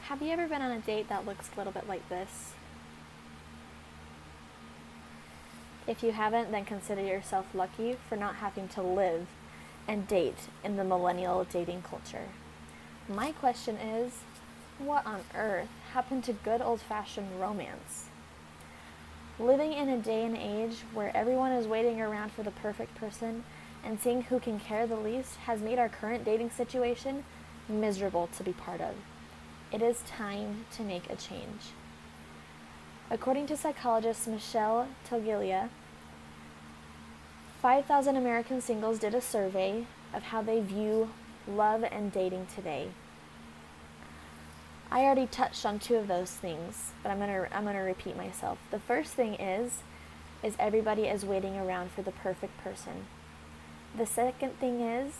Have you ever been on a date that looks a little bit like this? If you haven't, then consider yourself lucky for not having to live and date in the millennial dating culture. My question is, what on earth happened to good old-fashioned romance? Living in a day and age where everyone is waiting around for the perfect person and seeing who can care the least has made our current dating situation miserable to be part of. It is time to make a change. According to psychologist Michelle Toglia, 5,000 American singles did a survey of how they view love and dating today. I already touched on two of those things, but I'm gonna repeat myself. The first thing is everybody is waiting around for the perfect person. The second thing is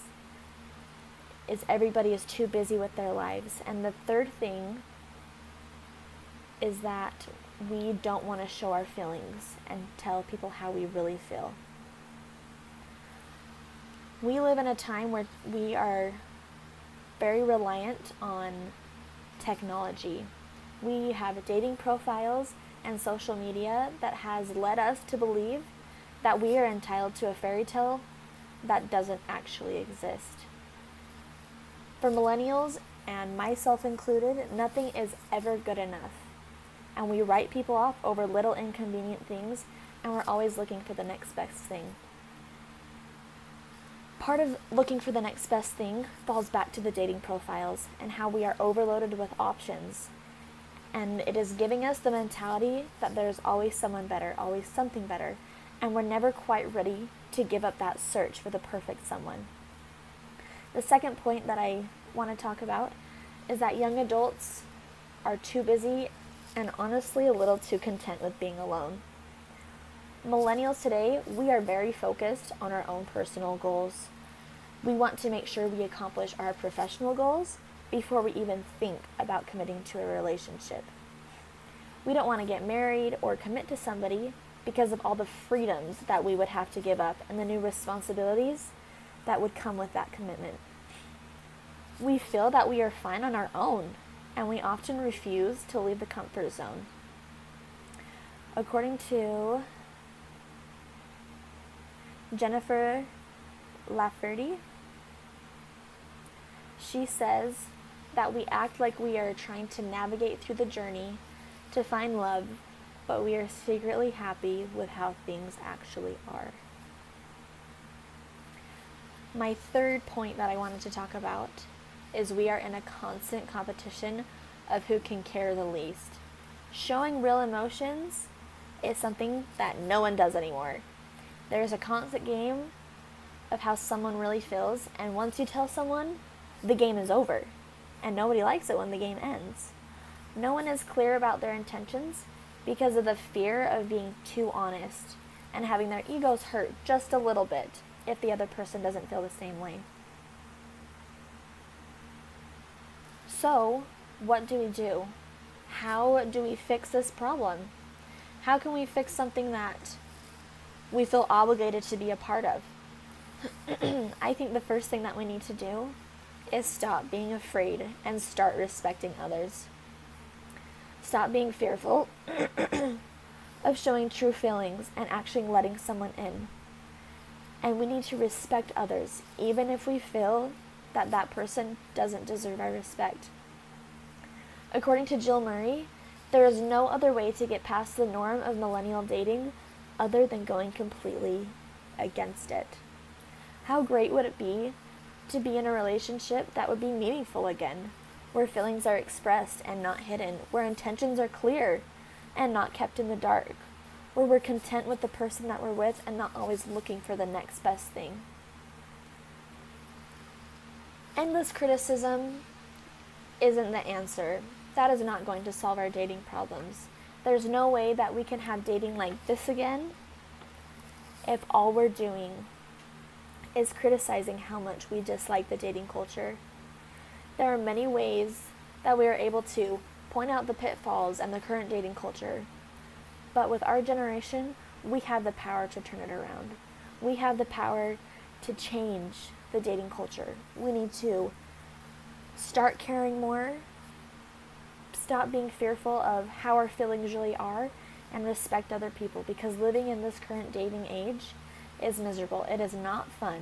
everybody is too busy with their lives. And the third thing is that we don't want to show our feelings and tell people how we really feel. We live in a time where we are very reliant on technology. We have dating profiles and social media that has led us to believe that we are entitled to a fairy tale that doesn't actually exist. For millennials, and myself included, nothing is ever good enough. And we write people off over little inconvenient things, and we're always looking for the next best thing. Part of looking for the next best thing falls back to the dating profiles and how we are overloaded with options. And it is giving us the mentality that there's always someone better, always something better, and we're never quite ready to give up that search for the perfect someone. The second point that I want to talk about is that young adults are too busy and honestly a little too content with being alone. Millennials today, we are very focused on our own personal goals. We want to make sure we accomplish our professional goals before we even think about committing to a relationship. We don't want to get married or commit to somebody because of all the freedoms that we would have to give up and the new responsibilities that would come with that commitment. We feel that we are fine on our own, and we often refuse to leave the comfort zone. According to Jennifer Lafferty, she says that we act like we are trying to navigate through the journey to find love, but we are secretly happy with how things actually are. My third point that I wanted to talk about is we are in a constant competition of who can care the least. Showing real emotions is something that no one does anymore. There's a constant game of how someone really feels, and once you tell someone, the game is over, and nobody likes it when the game ends. No one is clear about their intentions because of the fear of being too honest and having their egos hurt just a little bit if the other person doesn't feel the same way. So, what do we do? How do we fix this problem? How can we fix something that we feel obligated to be a part of? I think the first thing that we need to do is stop being afraid and start respecting others. Stop being fearful of showing true feelings and actually letting someone in. And we need to respect others, even if we feel that that person doesn't deserve our respect. According to Jill Murray, there is no other way to get past the norm of millennial dating other than going completely against it. How great would it be to be in a relationship that would be meaningful again, where feelings are expressed and not hidden, where intentions are clear and not kept in the dark, where we're content with the person that we're with and not always looking for the next best thing. Endless criticism isn't the answer. That is not going to solve our dating problems. There's no way that we can have dating like this again if all we're doing is criticizing how much we dislike the dating culture. There are many ways that we are able to point out the pitfalls and the current dating culture. But with our generation, we have the power to turn it around. We have the power to change the dating culture. We need to start caring more stop being fearful of how our feelings really are and respect other people, because living in this current dating age is miserable. It is not fun.